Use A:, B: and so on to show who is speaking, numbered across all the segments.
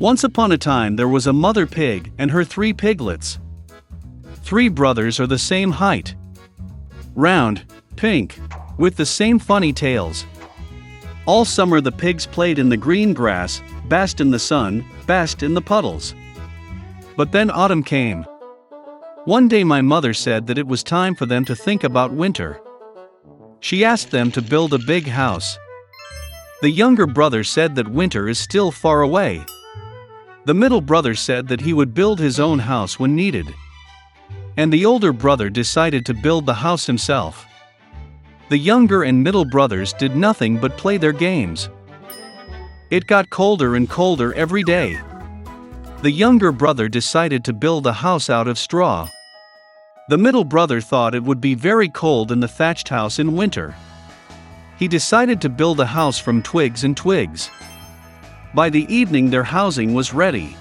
A: Once upon a time there was a mother pig and her 3 piglets. 3 brothers are the same height. Round, pink, with the same funny tails. All summer the pigs played in the green grass, basked in the sun, basked in the puddles. But then autumn came. One day my mother said that it was time for them to think about winter. She asked them to build a big house. The younger brother said that winter is still far away. The middle brother said that he would build his own house when needed. And the older brother decided to build the house himself. The younger and middle brothers did nothing but play their games. It got colder and colder every day. The younger brother decided to build a house out of straw. The middle brother thought it would be very cold in the thatched house in winter. He decided to build a house from twigs and twigs. By the evening their housing was ready.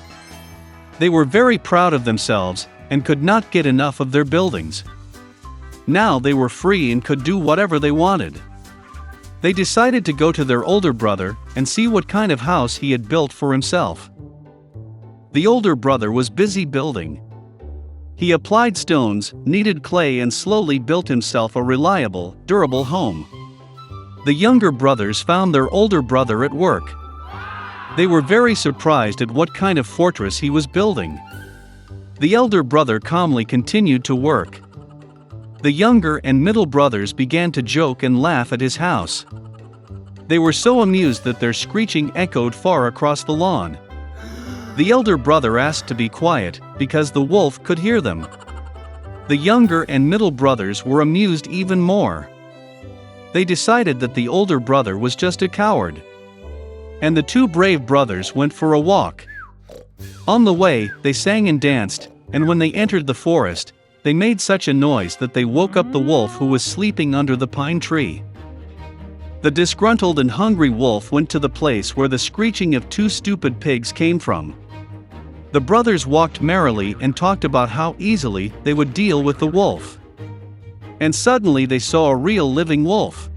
A: They were very proud of themselves and could not get enough of their buildings. Now they were free and could do whatever they wanted. They decided to go to their older brother and see what kind of house he had built for himself. The older brother was busy building. He applied stones, kneaded clay and slowly built himself a reliable, durable home. The younger brothers found their older brother at work. They were very surprised at what kind of fortress he was building. The elder brother calmly continued to work. The younger and middle brothers began to joke and laugh at his house. They were so amused that their screeching echoed far across the lawn. The elder brother asked to be quiet, because the wolf could hear them. The younger and middle brothers were amused even more. They decided that the older brother was just a coward. And the 2 brave brothers went for a walk. On the way, they sang and danced, and when they entered the forest, they made such a noise that they woke up the wolf who was sleeping under the pine tree. The disgruntled and hungry wolf went to the place where the screeching of 2 stupid pigs came from. The brothers walked merrily and talked about how easily they would deal with the wolf. And suddenly they saw a real living wolf.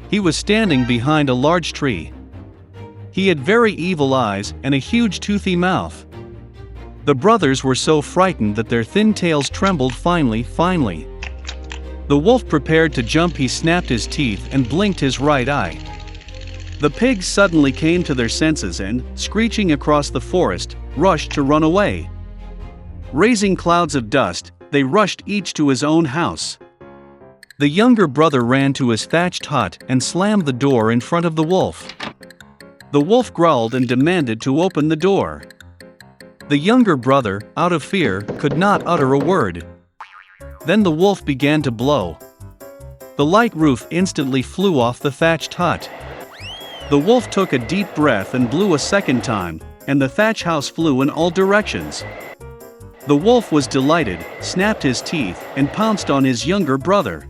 A: He was standing behind a large tree. He had very evil eyes and a huge toothy mouth. The brothers were so frightened that their thin tails trembled finely. The wolf prepared to jump. He snapped his teeth and blinked his right eye. The pigs suddenly came to their senses and, screeching across the forest, rushed to run away. Raising clouds of dust, they rushed each to his own house. The younger brother ran to his thatched hut and slammed the door in front of the wolf. The wolf growled and demanded to open the door. The younger brother, out of fear, could not utter a word. Then the wolf began to blow. The light roof instantly flew off the thatched hut. The wolf took a deep breath and blew a second time, and the thatch house flew in all directions. The wolf was delighted, snapped his teeth, and pounced on his younger brother.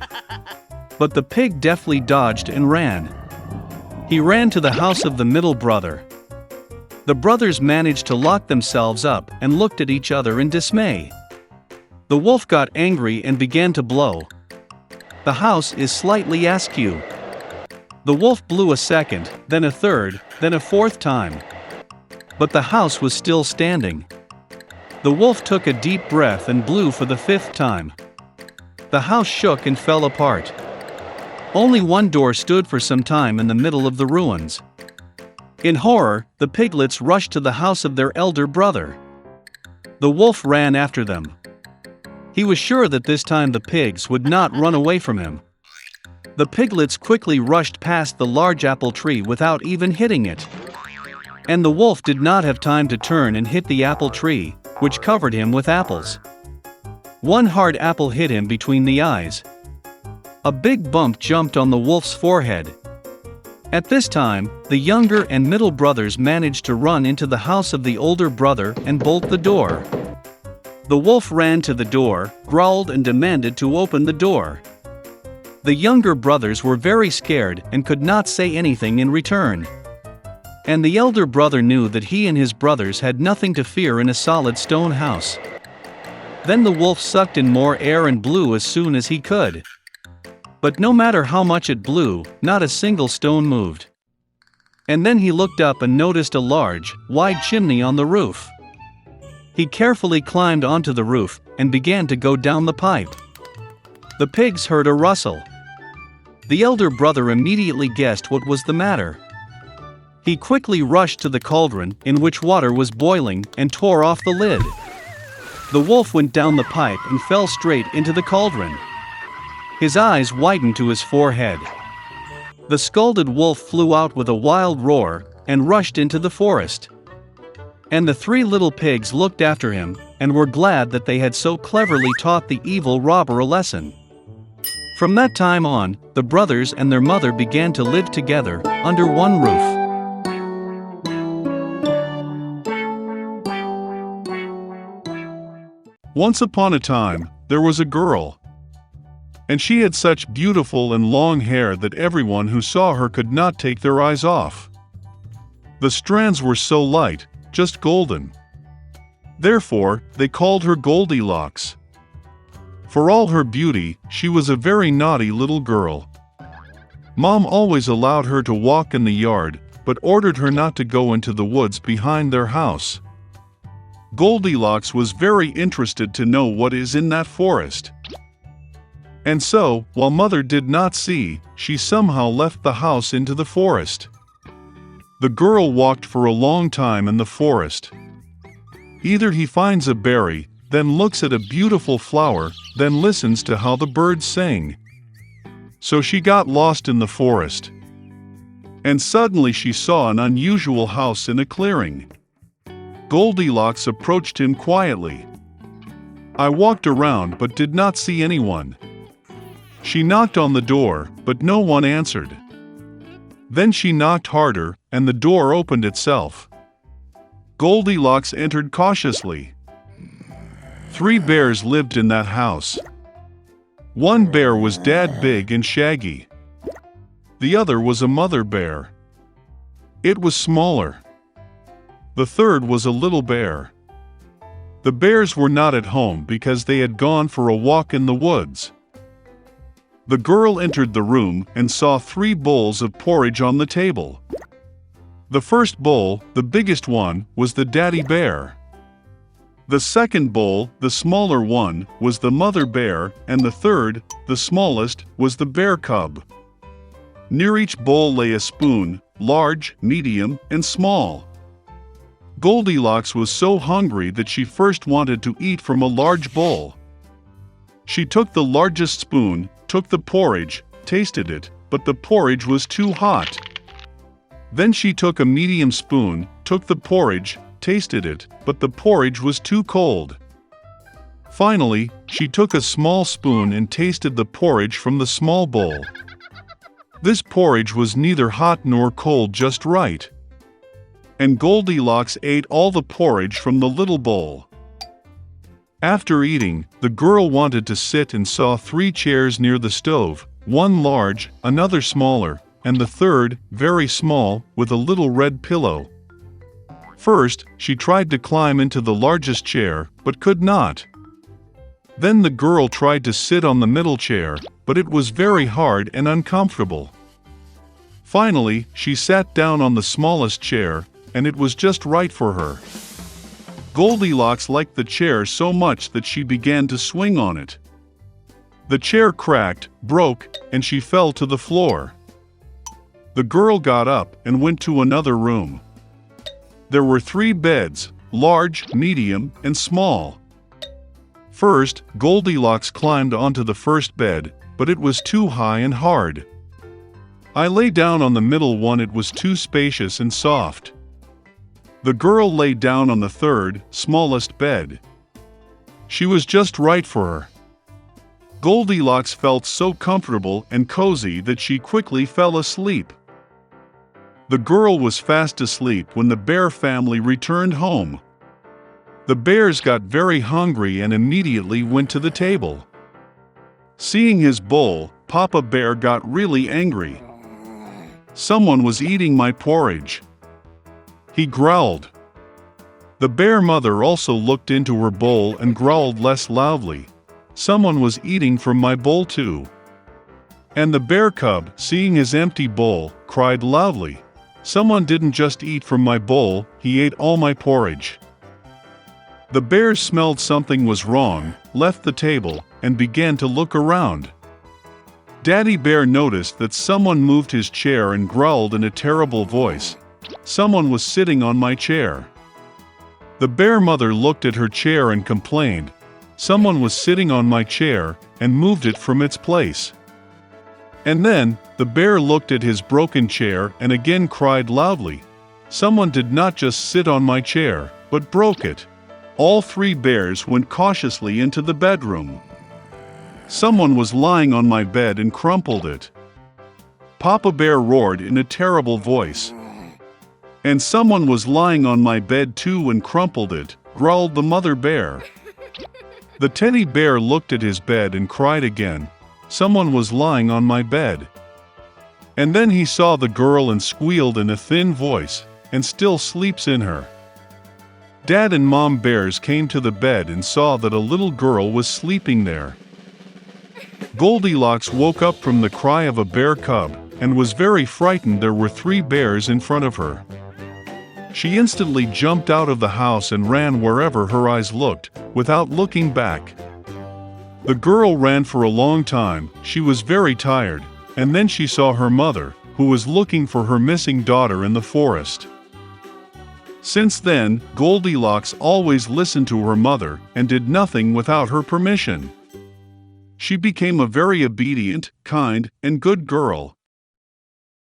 A: But the pig deftly dodged and ran. He ran to the house of the middle brother. The brothers managed to lock themselves up and looked at each other in dismay. The wolf got angry and began to blow. The house is slightly askew. The wolf blew a second, then a third, then a fourth time. But the house was still standing. The wolf took a deep breath and blew for the 5th time. The house shook and fell apart. Only one door stood for some time in the middle of the ruins. In horror, the piglets rushed to the house of their elder brother. The wolf ran after them. He was sure that this time the pigs would not run away from him. The piglets quickly rushed past the large apple tree without even hitting it. And the wolf did not have time to turn and hit the apple tree, which covered him with apples. One hard apple hit him between the eyes. A big bump jumped on the wolf's forehead. At this time, the younger and middle brothers managed to run into the house of the older brother and bolt the door. The wolf ran to the door, growled and demanded to open the door. The younger brothers were very scared and could not say anything in return. And the elder brother knew that he and his brothers had nothing to fear in a solid stone house. Then the wolf sucked in more air and blew as soon as he could. But no matter how much it blew, not a single stone moved. And then he looked up and noticed a large, wide chimney on the roof. He carefully climbed onto the roof and began to go down the pipe. The pigs heard a rustle. The elder brother immediately guessed what was the matter. He quickly rushed to the cauldron in which water was boiling and tore off the lid. The wolf went down the pipe and fell straight into the cauldron. His eyes widened to his forehead. The scalded wolf flew out with a wild roar and rushed into the forest. And the three little pigs looked after him and were glad that they had so cleverly taught the evil robber a lesson. From that time on, the brothers and their mother began to live together under one roof.
B: Once upon a time, there was a girl. And she had such beautiful and long hair that everyone who saw her could not take their eyes off. The strands were so light, just golden. Therefore, they called her Goldilocks. For all her beauty, she was a very naughty little girl. Mom always allowed her to walk in the yard, but ordered her not to go into the woods behind their house. Goldilocks was very interested to know what is in that forest. And so, while Mother did not see, she somehow left the house into the forest. The girl walked for a long time in the forest. Either he finds a berry, then looks at a beautiful flower, then listens to how the birds sing. So she got lost in the forest. And suddenly she saw an unusual house in a clearing. Goldilocks approached him quietly. I walked around but did not see anyone. She knocked on the door, but no one answered. Then she knocked harder, and the door opened itself. Goldilocks entered cautiously. 3 bears lived in that house. One bear was dad big and shaggy. The other was a mother bear. It was smaller. The third was a little bear. The bears were not at home because they had gone for a walk in the woods. The girl entered the room and saw 3 bowls of porridge on the table. The first bowl, the biggest one, was the daddy bear. The second bowl, the smaller one, was the mother bear, and the third, the smallest, was the bear cub. Near each bowl lay a spoon, large, medium, and small. Goldilocks was so hungry that she first wanted to eat from a large bowl. She took the largest spoon, took the porridge, tasted it, but the porridge was too hot. Then she took a medium spoon, took the porridge, tasted it, but the porridge was too cold. Finally, she took a small spoon and tasted the porridge from the small bowl. This porridge was neither hot nor cold, just right. And Goldilocks ate all the porridge from the little bowl. After eating, the girl wanted to sit and saw 3 chairs near the stove, one large, another smaller, and the third, very small, with a little red pillow. First, she tried to climb into the largest chair, but could not. Then the girl tried to sit on the middle chair, but it was very hard and uncomfortable. Finally, she sat down on the smallest chair, and it was just right for her. Goldilocks liked the chair so much that she began to swing on it. The chair cracked, broke, and she fell to the floor. The girl got up and went to another room. There were 3 beds, large, medium, and small. First, Goldilocks climbed onto the first bed, but it was too high and hard. I lay down on the middle one, it was too spacious and soft. The girl lay down on the third, smallest bed. She was just right for her. Goldilocks felt so comfortable and cozy that she quickly fell asleep. The girl was fast asleep when the bear family returned home. The bears got very hungry and immediately went to the table. Seeing his bowl, Papa Bear got really angry. Someone was eating my porridge, he growled. The bear mother also looked into her bowl and growled less loudly. Someone was eating from my bowl too. And the bear cub, seeing his empty bowl, cried loudly. Someone didn't just eat from my bowl, he ate all my porridge." The bear smelled something was wrong, left the table, and began to look around. Daddy Bear noticed that someone moved his chair and growled in a terrible voice, "Someone was sitting on my chair." The bear mother looked at her chair and complained, "Someone was sitting on my chair and moved it from its place." And then, the bear looked at his broken chair and again cried loudly, "Someone did not just sit on my chair, but broke it." All three bears went cautiously into the bedroom. "Someone was lying on my bed and crumpled it." Papa Bear roared in a terrible voice. "And someone was lying on my bed too and crumpled it," growled the mother bear. The teddy bear looked at his bed and cried again, "Someone was lying on my bed." And then he saw the girl and squealed in a thin voice, "And still sleeps in her." Dad and Mom bears came to the bed and saw that a little girl was sleeping there. Goldilocks woke up from the cry of a bear cub and was very frightened. There were three bears in front of her. She instantly jumped out of the house and ran wherever her eyes looked, without looking back. The girl ran for a long time. She was very tired, and then she saw her mother, who was looking for her missing daughter in the forest. Since then, Goldilocks always listened to her mother and did nothing without her permission. She became a very obedient, kind, and good girl.